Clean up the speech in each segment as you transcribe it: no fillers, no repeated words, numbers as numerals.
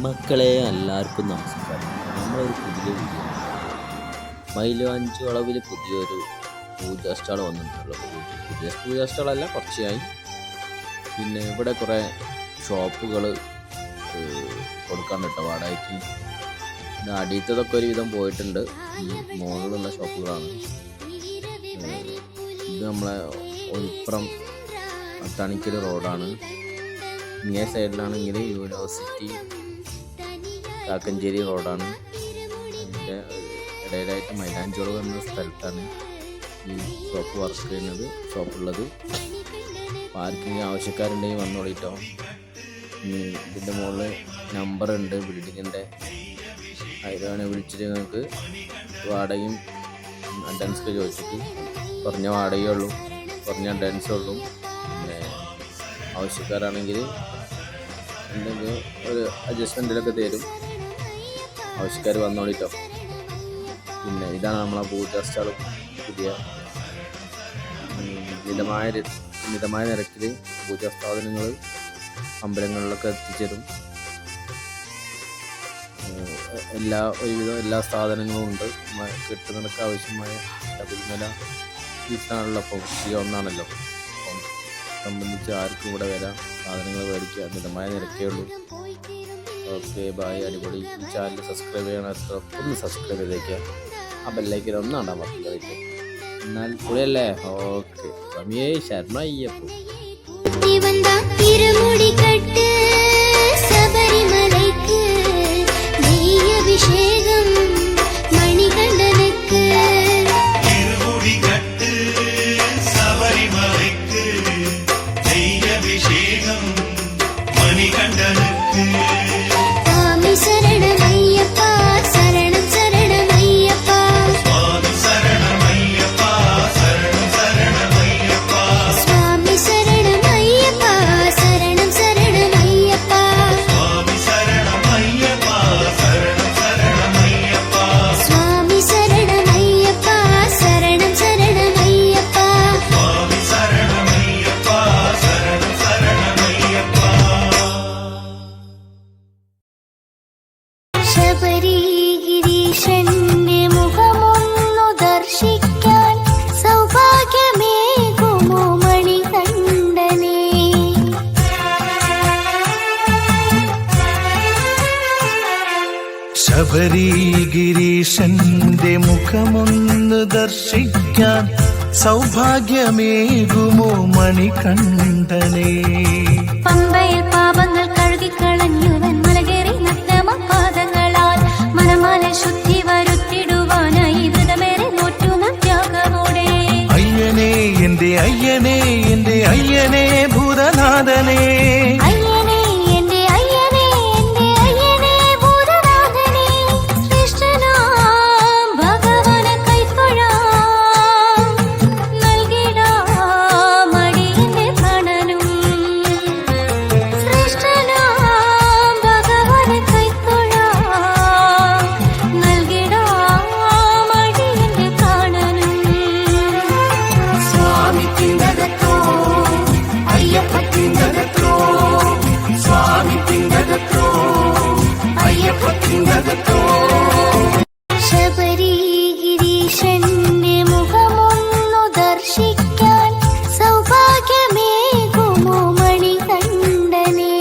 മക്കളെ എല്ലാവർക്കും നമസ്കാരം. നമ്മളൊരു പുതിയ വീഡിയോ മൈലാഞ്ചി വളവിൽ പുതിയൊരു പൂജാ സ്റ്റാൾ വന്നിട്ടുള്ളത്. പുതിയ പൂജാ സ്റ്റാളല്ല, കുറച്ചായി. പിന്നെ ഇവിടെ കുറേ ഷോപ്പുകൾ കൊടുക്കാൻ കിട്ടും വാടകയ്ക്ക്. പിന്നെ അടിയത്തതൊക്കെ ഒരുവിധം പോയിട്ടുണ്ട്. മുകളിലുള്ള ഷോപ്പുകളാണ് ഇത്. നമ്മളെ ഒലിപ്പുറം തണിക്കൽ റോഡാണ്. ഇങ്ങേ സൈഡിലാണെങ്കിൽ യൂണിവേഴ്സിറ്റി കാക്കഞ്ചേരി റോഡാണ്. അതിൻ്റെ ഇടയിലായിട്ട് മൈലാഞ്ചോളവ് എന്ന സ്ഥലത്താണ് ഈ ഷോപ്പ് വർക്ക് ചെയ്യുന്നത്, ഷോപ്പുള്ളത്. പാർക്കിങ് ആവശ്യക്കാരുണ്ടെങ്കിൽ വന്നോളിട്ടോ. ഇതിൻ്റെ മുകളിൽ നമ്പറുണ്ട് ബിൽഡിങ്ങിൻ്റെ, അതിലാണ് വിളിച്ചിട്ട് നിങ്ങൾക്ക് വാടകയും അഡ്വാൻസൊക്കെ ചോദിച്ചിട്ട് കുറഞ്ഞ വാടകയേ ഉള്ളൂ, കുറഞ്ഞ അഡ്വാൻസേ ഉള്ളൂ. പിന്നെ ആവശ്യക്കാരാണെങ്കിൽ എന്തെങ്കിലും ഒരു അഡ്ജസ്റ്റ്മെൻറ്റിലൊക്കെ തരും. ആവശ്യക്കാർ വന്നോളിട്ടോ. പിന്നെ ഇതാണ് നമ്മളെ പൂജാ സ്റ്റാൾ. പുതിയ മിതമായ നിരക്കിൽ പൂജാ സാധനങ്ങൾ അമ്പലങ്ങളിലൊക്കെ എത്തിച്ചേരും. ഒരുവിധം എല്ലാ സാധനങ്ങളും ഉണ്ട്. കെട്ടുന്നതൊക്കെ ആവശ്യമായ ശബരിമല സീസണാണല്ലോ, അപ്പോൾ ഈ ഒന്നാണല്ലോ. അപ്പം സംബന്ധിച്ച് ആർക്കും ഇവിടെ വരാം, സാധനങ്ങൾ മേടിക്കുക. മിതമായ നിരക്കേ ഉള്ളൂ. Okay, bye. അടിപൊളി. ഈ ചാനൽ സബ്സ്ക്രൈബ് ചെയ്യണത്ര ഒന്ന് സബ്സ്ക്രൈബ് ചെയ്തേക്കുക. ആ ബെല്ലൈക്കൻ ഒന്നാണ്ടാൻ പറ്റില്ല. എന്നാൽ കൂടെയല്ലേ? ഓക്കെ. റമിയേ ശർമ്മ അയ്യപ്പോ ശബരിഗിരീശന്റെ മുഖമൊന്നു ദർശിക്കാൻ സൗഭാഗ്യമേകുമോ മണികണ്ഠനേ. ശബരിഗിരീശന്റെ മുഖമൊന്നു ദർശിക്കാൻ സൗഭാഗ്യമേകുമോ മണികണ്ഠനേ. പമ്പയിൽ പാപങ്ങൾ കഴുകിക്കളഞ്ഞുവൻ മലകേറി നഗ്നമപാദങ്ങളാൽ മനമാല ശുദ്ധി വരുത്തിടുവാനായി വ്രതമേറെ നോറ്റുന്ന ത്യാഗമോടെ. അയ്യനേ എന്റെ അയ്യനേ, എന്റെ അയ്യനേ ഭൂതനാഥനേ. ശബരിഗിരീശന്റെ മുഖമൊന്നു ദർശിക്കാൻ സൗഭാഗ്യമേകുമോ മണികണ്ഠനേ.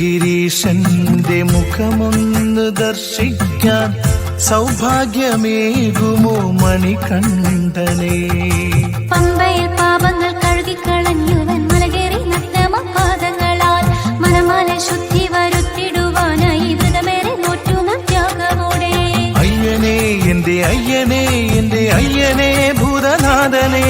ശബരിഗിരീശന്റെ മുഖമൊന്നു ദർശിക്കാൻ സൗഭാഗ്യമേകുമോ മണികണ്ഠനേ. പമ്പയിൽ പാപങ്ങൾ കഴുകിക്കളഞ്ഞുവൻ മലകേറി നഗ്നമപാദങ്ങളാൽ മനമാല ശുദ്ധി വരുത്തിടുവാനായി വ്രതമേറെ നോറ്റുന്ന ത്യാഗമോടെ. അയ്യനേ എന്റെ അയ്യനേ, എന്റെ അയ്യനേ ഭൂതനാഥനേ.